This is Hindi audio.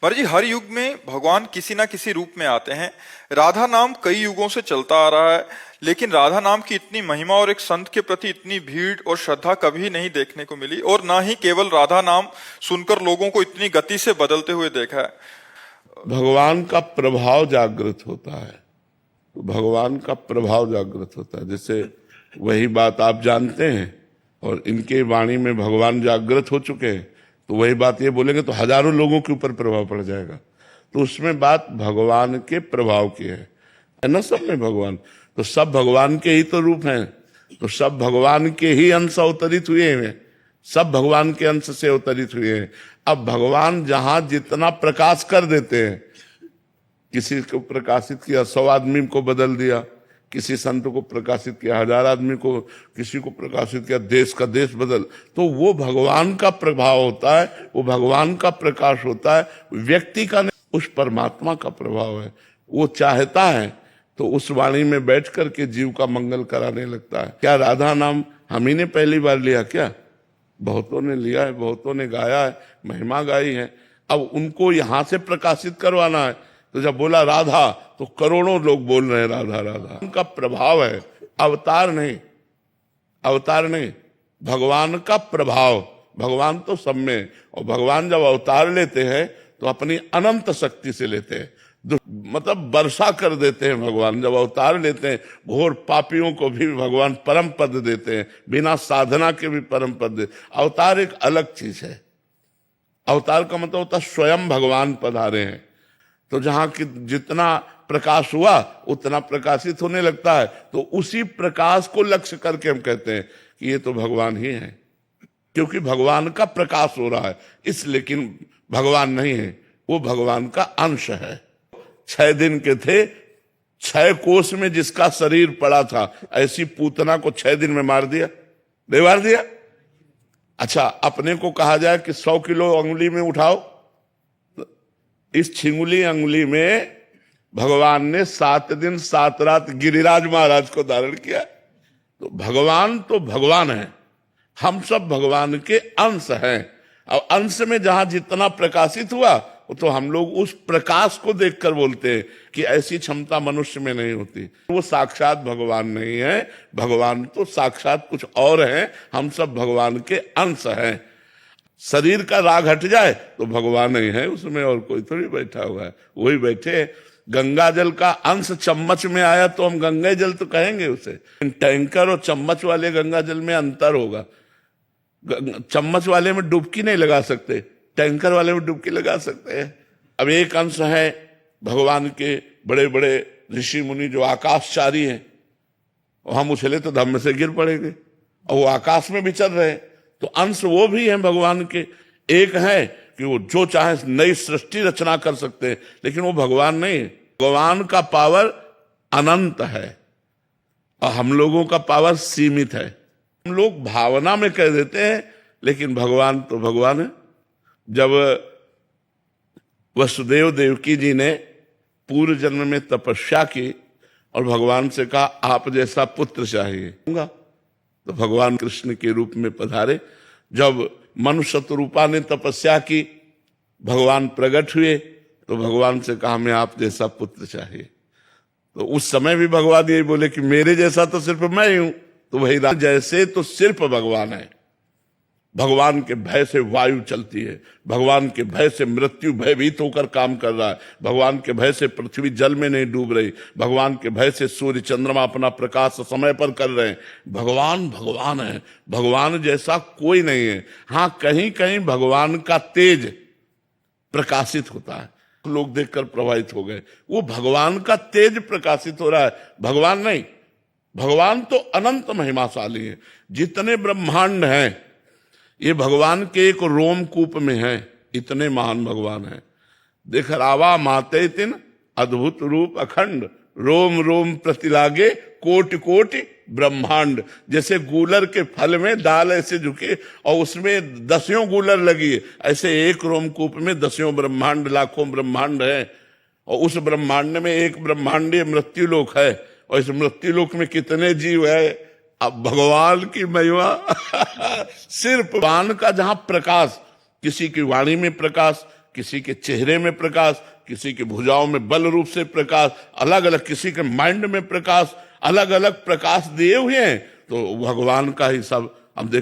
महाराज जी, हर युग में भगवान किसी ना किसी रूप में आते हैं। राधा नाम कई युगों से चलता आ रहा है, लेकिन राधा नाम की इतनी महिमा और एक संत के प्रति इतनी भीड़ और श्रद्धा कभी नहीं देखने को मिली, और ना ही केवल राधा नाम सुनकर लोगों को इतनी गति से बदलते हुए देखा है। भगवान का प्रभाव जागृत होता है, तो भगवान का प्रभाव जागृत होता है। जैसे वही बात आप जानते हैं, और इनके वाणी में भगवान जागृत हो चुके हैं, तो वही बात ये बोलेंगे तो हजारों लोगों के ऊपर प्रभाव पड़ जाएगा। तो उसमें बात भगवान के प्रभाव की है ना। सब में भगवान, तो सब भगवान के ही तो रूप हैं, तो सब भगवान के ही अंश अवतरित हुए हैं, सब भगवान के अंश से अवतरित हुए हैं। अब भगवान जहां जितना प्रकाश कर देते हैं, किसी को प्रकाशित किया 100 आदमी को बदल दिया, किसी संत को प्रकाशित किया 1000 आदमी को, किसी को प्रकाशित किया देश का देश बदल, तो वो भगवान का प्रभाव होता है, वो भगवान का प्रकाश होता है। व्यक्ति का नहीं, उस परमात्मा का प्रभाव है। वो चाहता है तो उस वाणी में बैठ करके जीव का मंगल कराने लगता है। क्या राधा नाम हम ही ने पहली बार लिया? क्या बहुतों ने लिया है, बहुतों ने गाया है, महिमा गाई है। अब उनको यहां से प्रकाशित करवाना है, तो जब बोला राधा तो करोड़ों लोग बोल रहे हैं राधा राधा। उनका प्रभाव है, अवतार नहीं, अवतार नहीं, भगवान का प्रभाव। भगवान तो सब में, और भगवान जब अवतार लेते हैं तो अपनी अनंत शक्ति से लेते हैं, मतलब वर्षा कर देते हैं। भगवान जब अवतार लेते हैं, घोर पापियों को भी भगवान परम पद देते हैं, बिना साधना के भी परम पद देते। अवतार एक अलग चीज है। अवतार का मतलब होता है स्वयं भगवान पधारे हैं, तो जहां की जितना प्रकाश हुआ उतना प्रकाशित होने लगता है, तो उसी प्रकाश को लक्ष्य करके हम कहते हैं कि ये तो भगवान ही है, क्योंकि भगवान का प्रकाश हो रहा है। इस लेकिन भगवान नहीं है, वो भगवान का अंश है। 6 दिन के थे, 6 कोस में जिसका शरीर पड़ा था, ऐसी पूतना को 6 दिन में मार दिया, नहीं मार दिया? अच्छा, अपने को कहा जाए कि 100 किलो अंगुली में उठाओ, इस छिंगुली अंगुली में भगवान ने 7 दिन 7 रात गिरिराज महाराज को धारण किया। तो भगवान है, हम सब भगवान के अंश हैं। अब अंश में जहां जितना प्रकाशित हुआ, तो हम लोग उस प्रकाश को देखकर बोलते हैं कि ऐसी क्षमता मनुष्य में नहीं होती। वो साक्षात भगवान नहीं है, भगवान तो साक्षात कुछ और है। हम सब भगवान के अंश हैं। शरीर का राग हट जाए तो भगवान ही है उसमें, और कोई थोड़ी बैठा हुआ है, वही बैठे। गंगा जल का अंश चम्मच में आया तो हम गंगा जल तो कहेंगे उसे। टैंकर और चम्मच वाले गंगा जल में अंतर होगा। चम्मच वाले में डुबकी नहीं लगा सकते, टैंकर वाले में डुबकी लगा सकते हैं। अब एक अंश है भगवान के बड़े बड़े ऋषि मुनि जो आकाशचारी हैं, और हम उछले तो धम्म से गिर पड़ेंगे, और वो आकाश में विचर रहे, तो अंश वो भी है भगवान के। एक है कि वो जो चाहे नई सृष्टि रचना कर सकते हैं, लेकिन वो भगवान नहीं है। भगवान का पावर अनंत है, और हम लोगों का पावर सीमित है। हम लोग भावना में कह देते हैं, लेकिन भगवान तो भगवान है। जब वसुदेव देवकी जी ने पूर्व जन्म में तपस्या की और भगवान से कहा आप जैसा पुत्र चाहिए, तो भगवान कृष्ण के रूप में पधारे। जब मनुष्य रूपा ने तपस्या की, भगवान प्रकट हुए, तो भगवान से कहा हमें आप जैसा पुत्र चाहिए। तो उस समय भी भगवान यही बोले कि मेरे जैसा तो सिर्फ मैं ही हूं। तो वही जैसे तो सिर्फ भगवान है। भगवान के भय से वायु चलती है, भगवान के भय से मृत्यु भयभीत होकर काम कर रहा है, भगवान के भय से पृथ्वी जल में नहीं डूब रही, भगवान के भय से सूर्य चंद्रमा अपना प्रकाश समय पर कर रहे हैं। भगवान भगवान है, भगवान जैसा कोई नहीं है। हाँ, कहीं कहीं भगवान का तेज प्रकाशित होता है, लोग देखकर प्रभावित हो गए, वो भगवान का तेज प्रकाशित हो रहा है, भगवान नहीं। भगवान तो अनंत महिमाशाली है। जितने ब्रह्मांड हैं ये भगवान के एक रोमकूप में है, इतने महान भगवान है। देख रावा माते तिन अद्भुत रूप अखंड, रोम रोम प्रतिलागे कोटि कोटि ब्रह्मांड। जैसे गूलर के फल में दाल ऐसे झुके और उसमें 10 गूलर लगी है, ऐसे एक रोमकूप में 10 ब्रह्मांड, लाखों ब्रह्मांड है। और उस ब्रह्मांड में एक ब्रह्मांडीय मृत्युलोक है, और इस मृत्युलोक में कितने जीव है। अब भगवान की महिमा सिर्फ भगवान का जहां प्रकाश, किसी की वाणी में प्रकाश, किसी के चेहरे में प्रकाश, किसी के भुजाओं में बल रूप से प्रकाश, अलग अलग, किसी के माइंड में प्रकाश, अलग अलग प्रकाश दिए हुए हैं। तो भगवान का ही सब, अब देखो